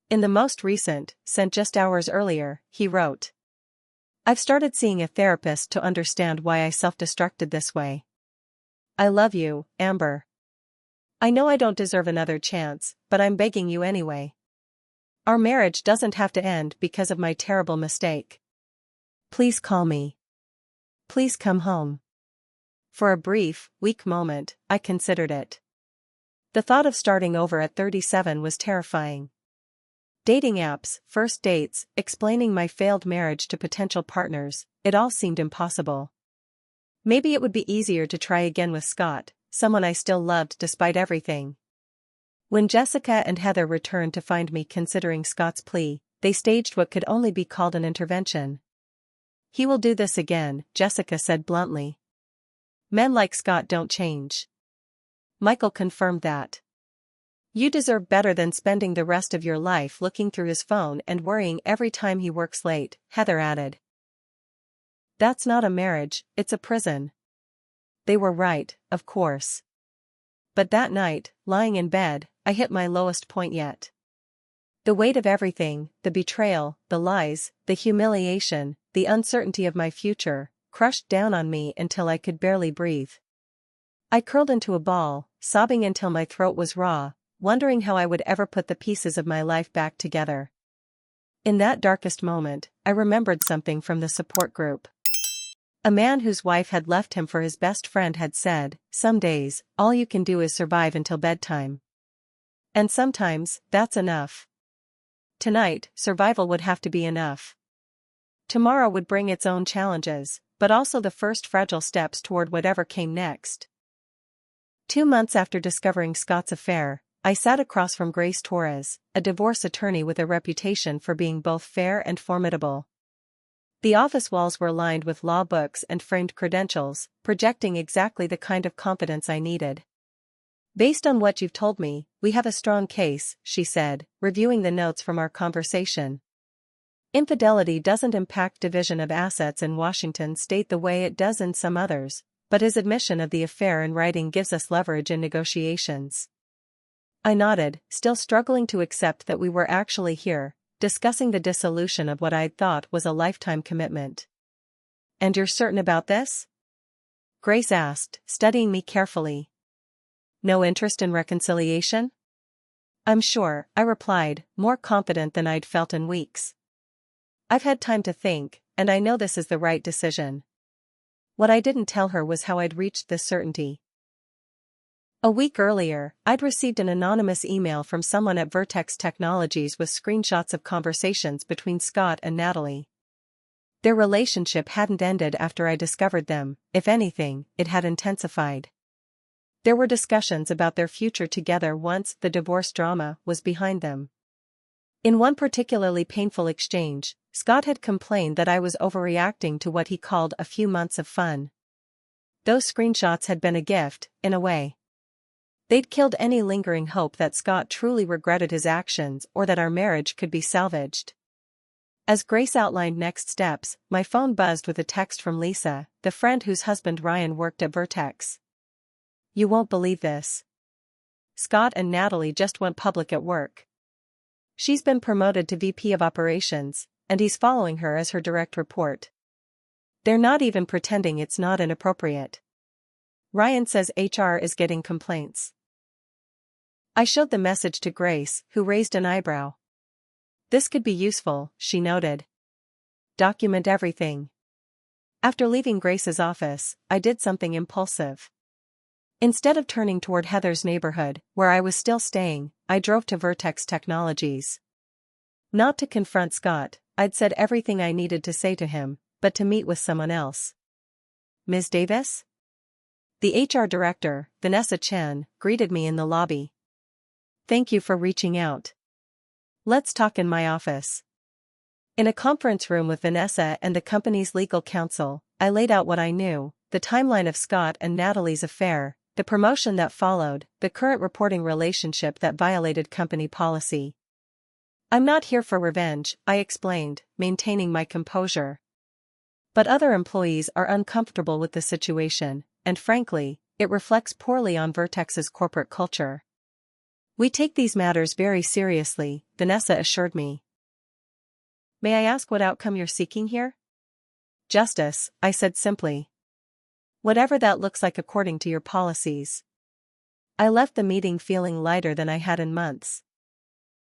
In the most recent, sent just hours earlier, he wrote, I've started seeing a therapist to understand why I self-destructed this way. I love you, Amber. I know I don't deserve another chance, but I'm begging you anyway. Our marriage doesn't have to end because of my terrible mistake. Please call me. Please come home. For a brief, weak moment, I considered it. The thought of starting over at 37 was terrifying. Dating apps, first dates, explaining my failed marriage to potential partners, it all seemed impossible. Maybe it would be easier to try again with Scott, someone I still loved despite everything. When Jessica and Heather returned to find me considering Scott's plea, they staged what could only be called an intervention. He will do this again, Jessica said bluntly. Men like Scott don't change. Michael confirmed that. You deserve better than spending the rest of your life looking through his phone and worrying every time he works late, Heather added. That's not a marriage, it's a prison. They were right, of course. But that night, lying in bed, I hit my lowest point yet. The weight of everything, the betrayal, the lies, the humiliation, the uncertainty of my future, crushed down on me until I could barely breathe. I curled into a ball, sobbing until my throat was raw, wondering how I would ever put the pieces of my life back together. In that darkest moment, I remembered something from the support group. A man whose wife had left him for his best friend had said, "Some days, all you can do is survive until bedtime. And sometimes, that's enough." Tonight, survival would have to be enough. Tomorrow would bring its own challenges, but also the first fragile steps toward whatever came next. 2 months after discovering Scott's affair, I sat across from Grace Torres, a divorce attorney with a reputation for being both fair and formidable. The office walls were lined with law books and framed credentials, projecting exactly the kind of confidence I needed. "Based on what you've told me, we have a strong case," she said, reviewing the notes from our conversation. "Infidelity doesn't impact division of assets in Washington state the way it does in some others, but his admission of the affair in writing gives us leverage in negotiations." I nodded, still struggling to accept that we were actually here, discussing the dissolution of what I'd thought was a lifetime commitment. "And you're certain about this?" Grace asked, studying me carefully. "No interest in reconciliation?" "I'm sure," I replied, more confident than I'd felt in weeks. "I've had time to think, and I know this is the right decision." What I didn't tell her was how I'd reached this certainty. A week earlier, I'd received an anonymous email from someone at Vertex Technologies with screenshots of conversations between Scott and Natalie. Their relationship hadn't ended after I discovered them; if anything, it had intensified. There were discussions about their future together once the divorce drama was behind them. In one particularly painful exchange, Scott had complained that I was overreacting to what he called a few months of fun. Those screenshots had been a gift, in a way. They'd killed any lingering hope that Scott truly regretted his actions or that our marriage could be salvaged. As Grace outlined next steps, my phone buzzed with a text from Lisa, the friend whose husband Ryan worked at Vertex. "You won't believe this. Scott and Natalie just went public at work. She's been promoted to VP of Operations, and he's following her as her direct report. They're not even pretending it's not inappropriate. Ryan says HR is getting complaints." I showed the message to Grace, who raised an eyebrow. "This could be useful," she noted. "Document everything." After leaving Grace's office, I did something impulsive. Instead of turning toward Heather's neighborhood, where I was still staying, I drove to Vertex Technologies. Not to confront Scott, I'd said everything I needed to say to him, but to meet with someone else. "Ms. Davis?" The HR director, Vanessa Chen, greeted me in the lobby. "Thank you for reaching out. Let's talk in my office." In a conference room with Vanessa and the company's legal counsel, I laid out what I knew: the timeline of Scott and Natalie's affair, the promotion that followed, the current reporting relationship that violated company policy. "I'm not here for revenge," I explained, maintaining my composure. "But other employees are uncomfortable with the situation, and frankly, it reflects poorly on Vertex's corporate culture." "We take these matters very seriously," Vanessa assured me. "May I ask what outcome you're seeking here?" "Justice," I said simply. "Whatever that looks like according to your policies." I left the meeting feeling lighter than I had in months.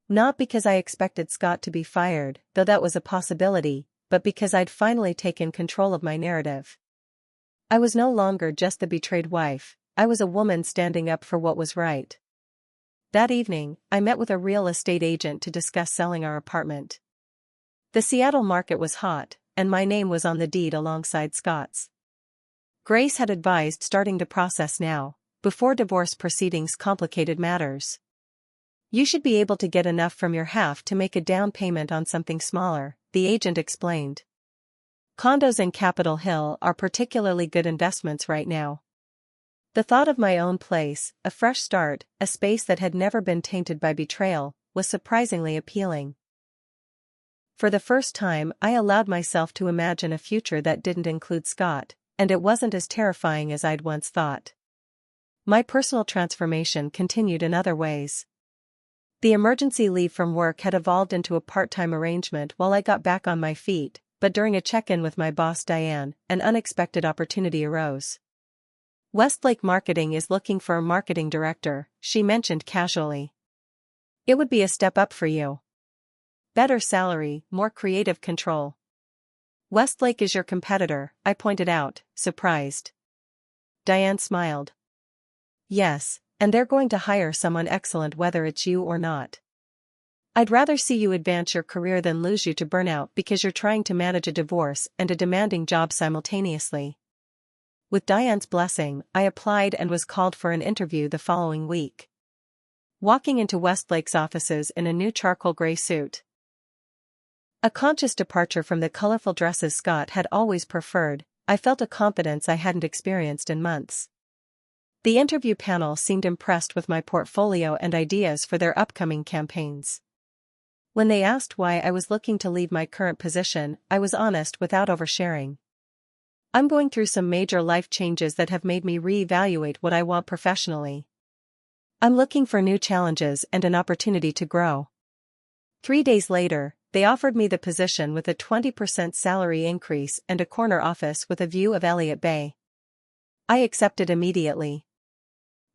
Not because I expected Scott to be fired, though that was a possibility, but because I'd finally taken control of my narrative. I was no longer just the betrayed wife, I was a woman standing up for what was right. That evening, I met with a real estate agent to discuss selling our apartment. The Seattle market was hot, and my name was on the deed alongside Scott's. Grace had advised starting the process now, before divorce proceedings complicated matters. "You should be able to get enough from your half to make a down payment on something smaller," the agent explained. "Condos in Capitol Hill are particularly good investments right now." The thought of my own place, a fresh start, a space that had never been tainted by betrayal, was surprisingly appealing. For the first time, I allowed myself to imagine a future that didn't include Scott, and it wasn't as terrifying as I'd once thought. My personal transformation continued in other ways. The emergency leave from work had evolved into a part-time arrangement while I got back on my feet, but during a check-in with my boss Diane, an unexpected opportunity arose. "Westlake Marketing is looking for a marketing director," she mentioned casually. "It would be a step up for you. Better salary, more creative control." Westlake is your competitor, I pointed out, surprised. Diane smiled. Yes, and they're going to hire someone excellent whether it's you or not. I'd rather see you advance your career than lose you to burnout because you're trying to manage a divorce and a demanding job simultaneously. With Diane's blessing, I applied and was called for an interview the following week. Walking into Westlake's offices in a new charcoal gray suit. A conscious departure from the colorful dresses Scott had always preferred, I felt a confidence I hadn't experienced in months. The interview panel seemed impressed with my portfolio and ideas for their upcoming campaigns. When they asked why I was looking to leave my current position, I was honest without oversharing. I'm going through some major life changes that have made me reevaluate what I want professionally. I'm looking for new challenges and an opportunity to grow. 3 days later, they offered me the position with a 20% salary increase and a corner office with a view of Elliott Bay. I accepted immediately.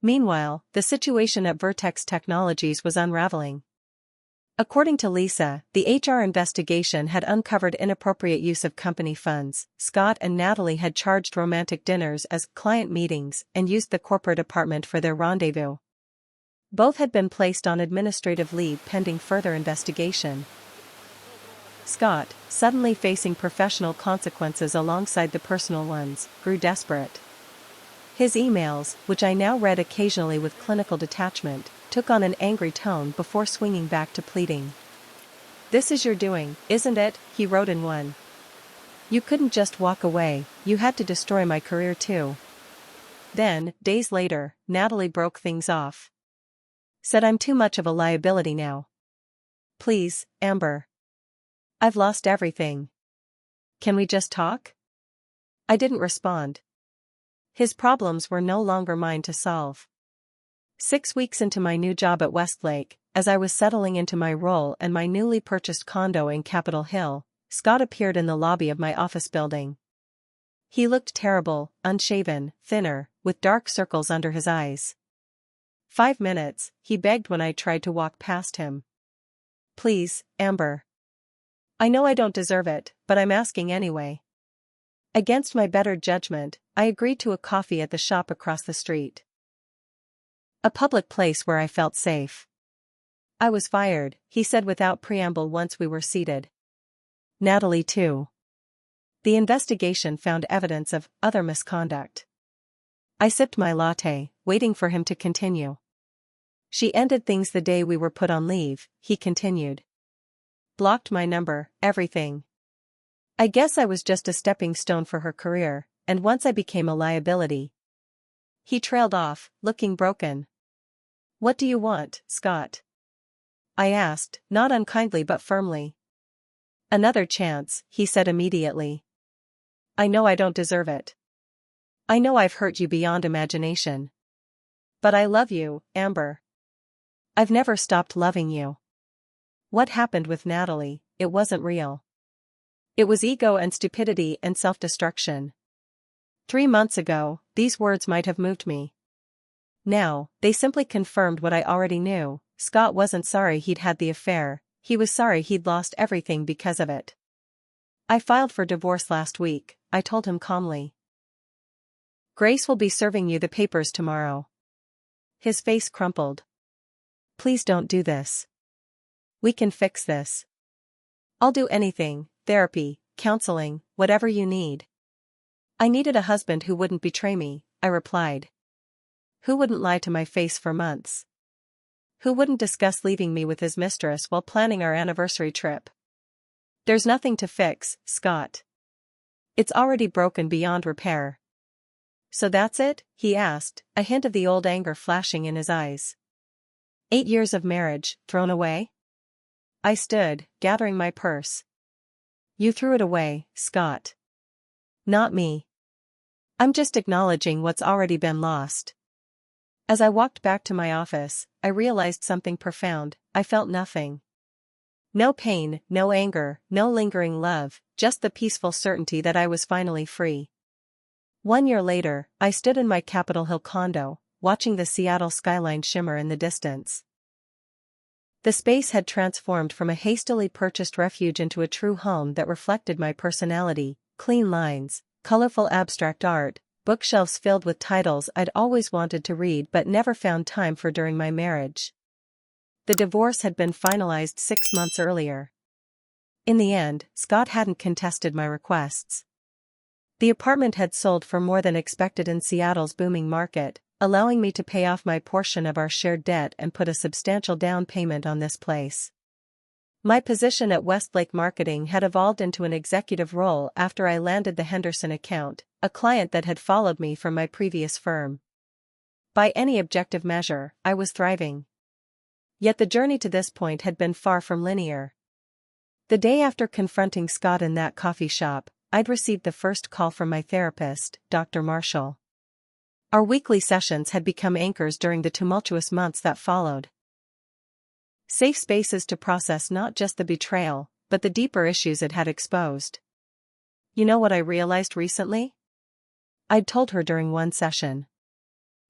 Meanwhile, the situation at Vertex Technologies was unraveling. According to Lisa, the HR investigation had uncovered inappropriate use of company funds. Scott and Natalie had charged romantic dinners as client meetings and used the corporate apartment for their rendezvous. Both had been placed on administrative leave pending further investigation. Scott, suddenly facing professional consequences alongside the personal ones, grew desperate. His emails, which I now read occasionally with clinical detachment, took on an angry tone before swinging back to pleading. "This is your doing, isn't it?" he wrote in one. "You couldn't just walk away, you had to destroy my career too." Then, days later, Natalie broke things off. Said I'm too much of a liability now. "Please, Amber. I've lost everything. Can we just talk?" I didn't respond. His problems were no longer mine to solve. 6 weeks into my new job at Westlake, as I was settling into my role and my newly purchased condo in Capitol Hill, Scott appeared in the lobby of my office building. He looked terrible, unshaven, thinner, with dark circles under his eyes. 5 minutes, he begged when I tried to walk past him. "Please, Amber. I know I don't deserve it, but I'm asking anyway." Against my better judgment, I agreed to a coffee at the shop across the street. A public place where I felt safe. "I was fired," he said without preamble once we were seated. "Natalie too. The investigation found evidence of other misconduct." I sipped my latte, waiting for him to continue. "She ended things the day we were put on leave," he continued. "Blocked my number, everything. I guess I was just a stepping stone for her career, and once I became a liability." He trailed off, looking broken. "What do you want, Scott?" I asked, not unkindly but firmly. "Another chance," he said immediately. "I know I don't deserve it. I know I've hurt you beyond imagination. But I love you, Amber. I've never stopped loving you. What happened with Natalie, it wasn't real. It was ego and stupidity and self-destruction. 3 months ago, these words might have moved me. Now, they simply confirmed what I already knew. Scott wasn't sorry he'd had the affair, he was sorry he'd lost everything because of it. "I filed for divorce last week," I told him calmly. "Grace will be serving you the papers tomorrow." His face crumpled. "Please don't do this. We can fix this. I'll do anything, therapy, counseling, whatever you need." "I needed a husband who wouldn't betray me," I replied. "Who wouldn't lie to my face for months? Who wouldn't discuss leaving me with his mistress while planning our anniversary trip? There's nothing to fix, Scott. It's already broken beyond repair." "So that's it?" he asked, a hint of the old anger flashing in his eyes. 8 years of marriage, thrown away? I stood, gathering my purse. "You threw it away, Scott. Not me. I'm just acknowledging what's already been lost." As I walked back to my office, I realized something profound. I felt nothing. No pain, no anger, no lingering love, just the peaceful certainty that I was finally free. 1 year later, I stood in my Capitol Hill condo, watching the Seattle skyline shimmer in the distance. The space had transformed from a hastily purchased refuge into a true home that reflected my personality: clean lines, colorful abstract art, bookshelves filled with titles I'd always wanted to read but never found time for during my marriage. The divorce had been finalized 6 months earlier. In the end, Scott hadn't contested my requests. The apartment had sold for more than expected in Seattle's booming market, allowing me to pay off my portion of our shared debt and put a substantial down payment on this place. My position at Westlake Marketing had evolved into an executive role after I landed the Henderson account, a client that had followed me from my previous firm. By any objective measure, I was thriving. Yet the journey to this point had been far from linear. The day after confronting Scott in that coffee shop, I'd received the first call from my therapist, Dr. Marshall. Our weekly sessions had become anchors during the tumultuous months that followed. Safe spaces to process not just the betrayal, but the deeper issues it had exposed. You know what I realized recently? I'd told her during one session.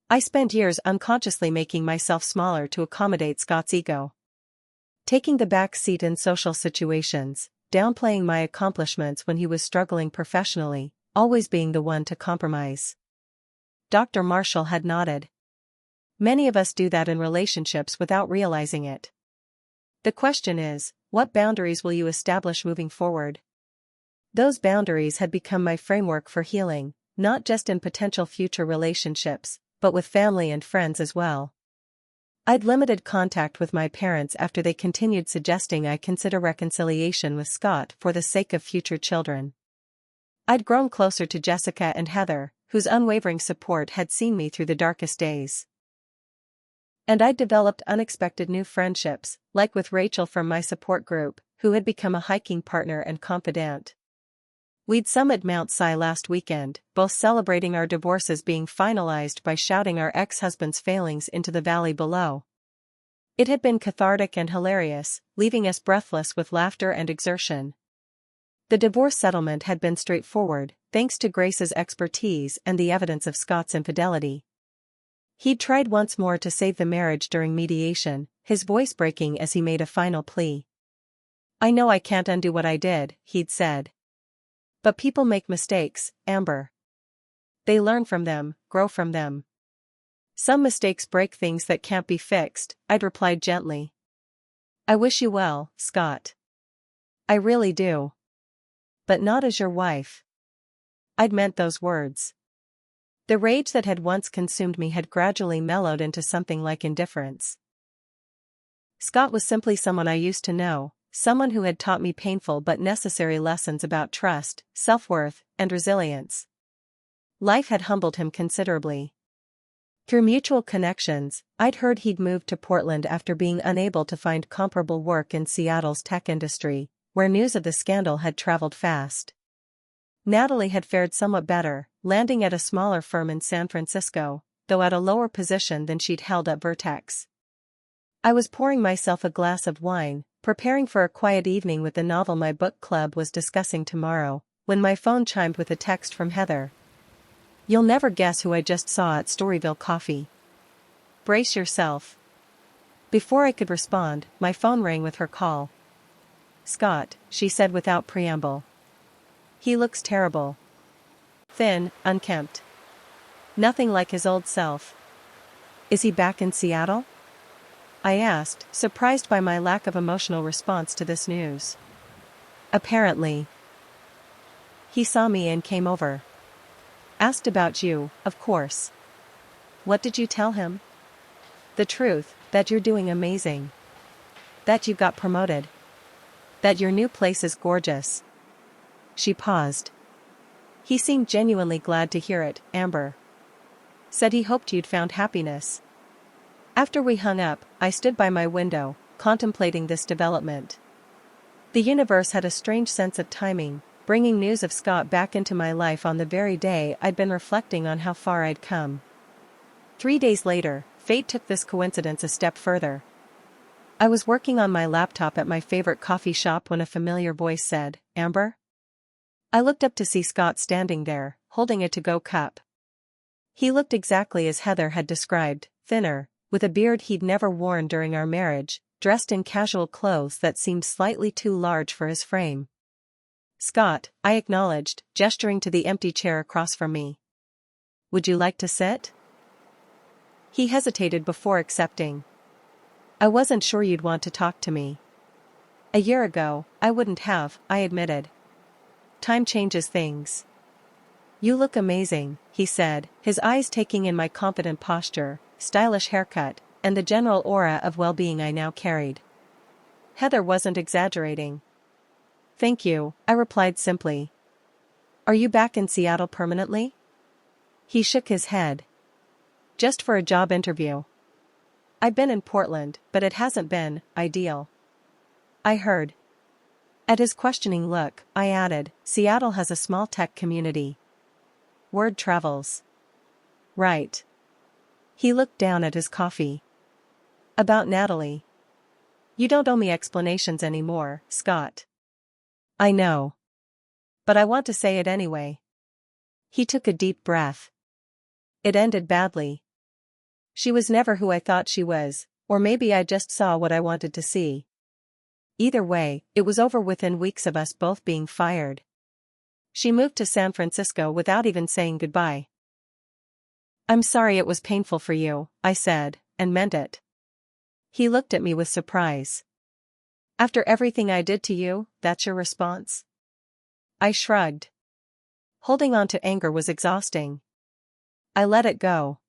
I spent years unconsciously making myself smaller to accommodate Scott's ego. Taking the back seat in social situations, downplaying my accomplishments when he was struggling professionally, always being the one to compromise. Dr. Marshall had nodded. Many of us do that in relationships without realizing it. The question is, what boundaries will you establish moving forward? Those boundaries had become my framework for healing, not just in potential future relationships, but with family and friends as well. I'd limited contact with my parents after they continued suggesting I consider reconciliation with Scott for the sake of future children. I'd grown closer to Jessica and Heather, whose unwavering support had seen me through the darkest days. And I'd developed unexpected new friendships, like with Rachel from my support group, who had become a hiking partner and confidant. We'd summited Mount Si last weekend, both celebrating our divorces being finalized by shouting our ex-husband's failings into the valley below. It had been cathartic and hilarious, leaving us breathless with laughter and exertion. The divorce settlement had been straightforward, thanks to Grace's expertise and the evidence of Scott's infidelity. He'd tried once more to save the marriage during mediation, his voice breaking as he made a final plea. "I know I can't undo what I did," he'd said. "But people make mistakes, Amber. They learn from them, grow from them. Some mistakes break things that can't be fixed," I'd replied gently. "I wish you well, Scott. I really do. But not as your wife." I'd meant those words. The rage that had once consumed me had gradually mellowed into something like indifference. Scott was simply someone I used to know, someone who had taught me painful but necessary lessons about trust, self-worth, and resilience. Life had humbled him considerably. Through mutual connections, I'd heard he'd moved to Portland after being unable to find comparable work in Seattle's tech industry, where news of the scandal had traveled fast. Natalie had fared somewhat better, landing at a smaller firm in San Francisco, though at a lower position than she'd held at Vertex. I was pouring myself a glass of wine, preparing for a quiet evening with the novel my book club was discussing tomorrow, when my phone chimed with a text from Heather. "You'll never guess who I just saw at Storyville Coffee. Brace yourself." Before I could respond, my phone rang with her call. "Scott," she said without preamble. "He looks terrible. Thin, unkempt. Nothing like his old self. Is he back in Seattle?" I asked, surprised by my lack of emotional response to this news. "Apparently. He saw me and came over. Asked about you, of course." "What did you tell him?" "The truth, that you're doing amazing. That you got promoted. That your new place is gorgeous." She paused. "He seemed genuinely glad to hear it, Amber. Said he hoped you'd found happiness." After we hung up, I stood by my window, contemplating this development. The universe had a strange sense of timing, bringing news of Scott back into my life on the very day I'd been reflecting on how far I'd come. 3 days later, fate took this coincidence a step further. I was working on my laptop at my favorite coffee shop when a familiar voice said, "Amber?" I looked up to see Scott standing there, holding a to-go cup. He looked exactly as Heather had described, thinner, with a beard he'd never worn during our marriage, dressed in casual clothes that seemed slightly too large for his frame. "Scott," I acknowledged, gesturing to the empty chair across from me. "Would you like to sit?" He hesitated before accepting. "I wasn't sure you'd want to talk to me." "A year ago, I wouldn't have," I admitted. "Time changes things." "You look amazing," he said, his eyes taking in my confident posture, stylish haircut, and the general aura of well-being I now carried. Heather wasn't exaggerating. "Thank you," I replied simply. "Are you back in Seattle permanently?" He shook his head. "Just for a job interview. I've been in Portland, but it hasn't been ideal." I heard. At his questioning look, I added, "Seattle has a small tech community. Word travels." "Right." He looked down at his coffee. "About Natalie. You don't owe me explanations anymore, Scott." "I know. But I want to say it anyway." He took a deep breath. "It ended badly. She was never who I thought she was, or maybe I just saw what I wanted to see. Either way, it was over within weeks of us both being fired. She moved to San Francisco without even saying goodbye." "I'm sorry it was painful for you," I said, and meant it. He looked at me with surprise. "After everything I did to you, that's your response?" I shrugged. Holding on to anger was exhausting. I let it go.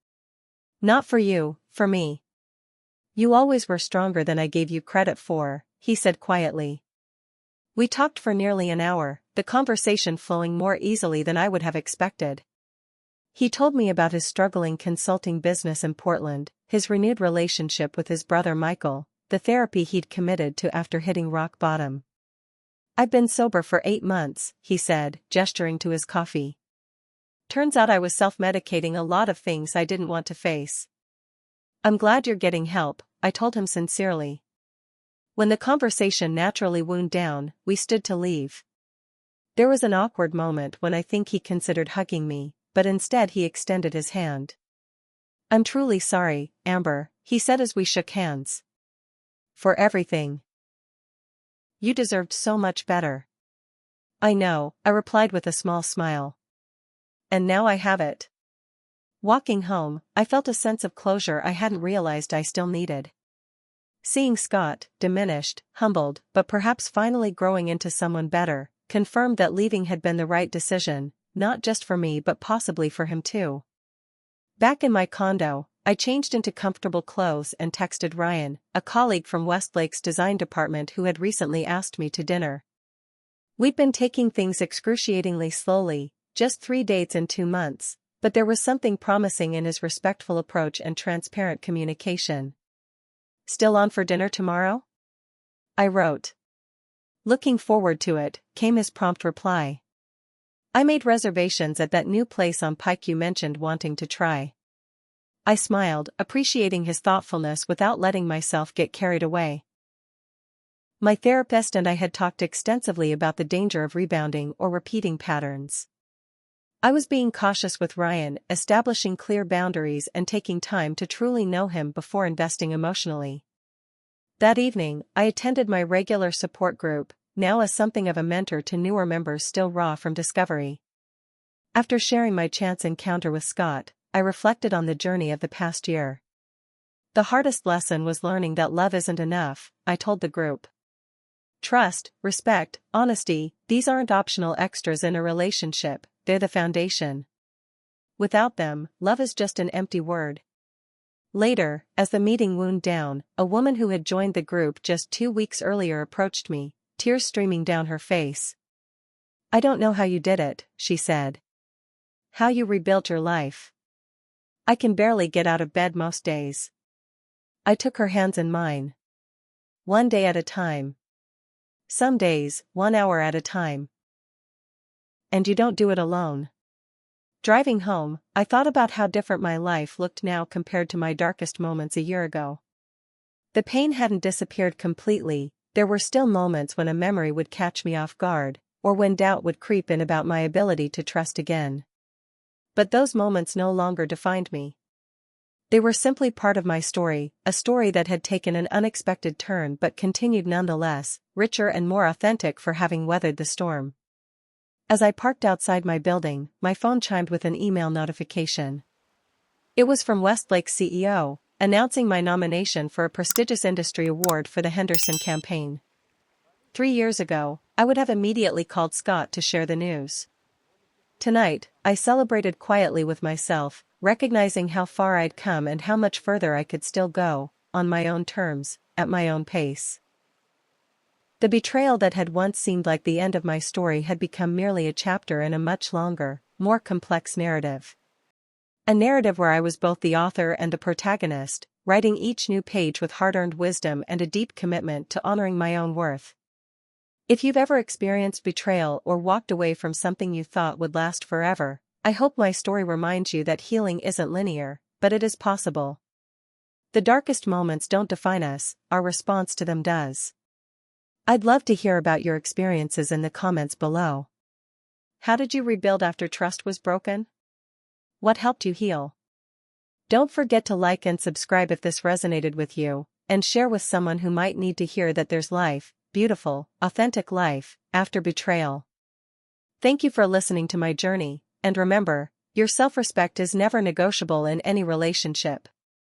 "Not for you, for me. You always were stronger than I gave you credit for," he said quietly. We talked for nearly an hour, the conversation flowing more easily than I would have expected. He told me about his struggling consulting business in Portland, his renewed relationship with his brother Michael, the therapy he'd committed to after hitting rock bottom. "I've been sober for 8 months, he said, gesturing to his coffee. "Turns out I was self-medicating a lot of things I didn't want to face." "I'm glad you're getting help," I told him sincerely. When the conversation naturally wound down, we stood to leave. There was an awkward moment when I think he considered hugging me, but instead he extended his hand. "I'm truly sorry, Amber," he said as we shook hands. "For everything. You deserved so much better." "I know," I replied with a small smile. "And now I have it." Walking home, I felt a sense of closure I hadn't realized I still needed. Seeing Scott, diminished, humbled, but perhaps finally growing into someone better, confirmed that leaving had been the right decision, not just for me but possibly for him too. Back in my condo, I changed into comfortable clothes and texted Ryan, a colleague from Westlake's design department who had recently asked me to dinner. We'd been taking things excruciatingly slowly, just 3 dates in 2 months, but there was something promising in his respectful approach and transparent communication. "Still on for dinner tomorrow?" I wrote. "Looking forward to it," came his prompt reply. "I made reservations at that new place on Pike you mentioned wanting to try." I smiled, appreciating his thoughtfulness without letting myself get carried away. My therapist and I had talked extensively about the danger of rebounding or repeating patterns. I was being cautious with Ryan, establishing clear boundaries and taking time to truly know him before investing emotionally. That evening, I attended my regular support group, now as something of a mentor to newer members still raw from discovery. After sharing my chance encounter with Scott, I reflected on the journey of the past year. The hardest lesson was learning that love isn't enough, I told the group. Trust, respect, honesty, these aren't optional extras in a relationship, they're the foundation. Without them, love is just an empty word. Later, as the meeting wound down, a woman who had joined the group just 2 weeks earlier approached me, tears streaming down her face. "I don't know how you did it," she said. "How you rebuilt your life. I can barely get out of bed most days." I took her hands in mine. "One day at a time. Some days, 1 hour at a time. And you don't do it alone." Driving home, I thought about how different my life looked now compared to my darkest moments a year ago. The pain hadn't disappeared completely, there were still moments when a memory would catch me off guard, or when doubt would creep in about my ability to trust again. But those moments no longer defined me. They were simply part of my story, a story that had taken an unexpected turn but continued nonetheless, richer and more authentic for having weathered the storm. As I parked outside my building, my phone chimed with an email notification. It was from Westlake's CEO, announcing my nomination for a prestigious industry award for the Henderson campaign. 3 years ago, I would have immediately called Scott to share the news. Tonight, I celebrated quietly with myself, recognizing how far I'd come and how much further I could still go, on my own terms, at my own pace. The betrayal that had once seemed like the end of my story had become merely a chapter in a much longer, more complex narrative. A narrative where I was both the author and the protagonist, writing each new page with hard-earned wisdom and a deep commitment to honoring my own worth. If you've ever experienced betrayal or walked away from something you thought would last forever, I hope my story reminds you that healing isn't linear, but it is possible. The darkest moments don't define us, our response to them does. I'd love to hear about your experiences in the comments below. How did you rebuild after trust was broken? What helped you heal? Don't forget to like and subscribe if this resonated with you, and share with someone who might need to hear that there's life, beautiful, authentic life, after betrayal. Thank you for listening to my journey, and remember, your self-respect is never negotiable in any relationship.